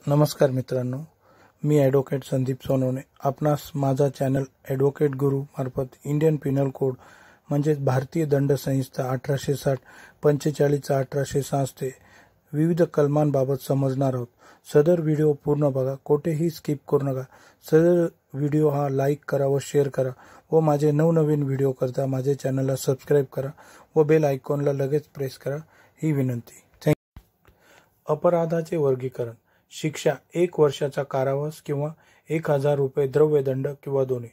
नमस्कार मित्रांनो, मी ॲडव्होकेट संदीप सोनवणे आपणास माझा चॅनल ॲडव्होकेट गुरु मार्फत इंडियन पिनल कोड म्हणजेच भारतीय दंड संहिता 1860 45 1866 विविध कलमांबाबत समजणार आहोत। सदर व्हिडिओ पूर्ण बघा, कोठेही स्किप करू नका। सदर व्हिडिओ हा लाईक करा व शेअर करा व माझे नवनवीन व्हिडिओ करता माझे चॅनलला सबस्क्राईब करा व बेल आयकॉनला लगेच प्रेस करा, ही विनंती। अपराधाचे वर्गीकरण। शिक्षा 1 वर्षाचा कारावास किंवा 1000 रुपये द्रव्यदंड किंवा दोन्ही।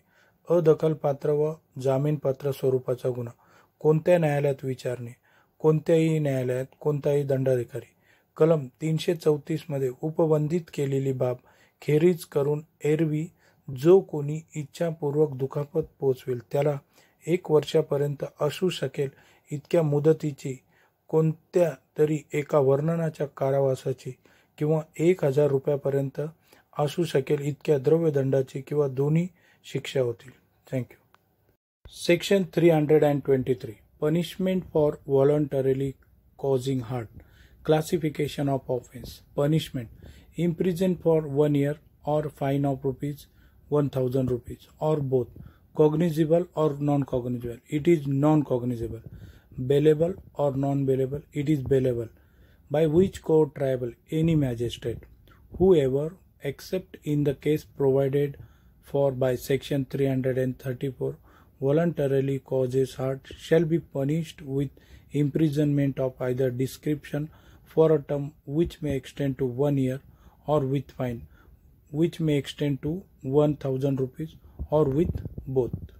अदखलपात्र व जामीनपात्र स्वरूपाचा गुन्हा। कोणत्या न्यायालयात विचारणे। कोणत्याही न्यायालयात कोणताही दंडाधिकारी। कलम 334 मध्ये उपबंधित केलेली बाब खेरीज करून एरवी जो कोणी इच्छापूर्वक दुखापत पोचवेल त्याला 1 वर्षापर्यंत असू शकेल इतक्या मुदतीची कोणत्या तरी एका वर्णनाच्या कारावासाची किंवा 1000 रुपयापर्यंत असू शकेल इतक्या द्रव्यदंडाची किंवा दोन्ही शिक्षा होतील। Thank you. Section 323 punishment for voluntarily causing hurt. Classification of offence. Punishment imprison for 1 year or fine of ₹1000 or both. Cognizable or non-cognizable? It is non-cognizable. Bailable or non-bailable? It is bailable. By which court triable? Any magistrate. Whoever, except in the case provided for by section 334, voluntarily causes hurt shall be punished with imprisonment of either description for a term which may extend to 1 year or with fine which may extend to ₹1000 or with both.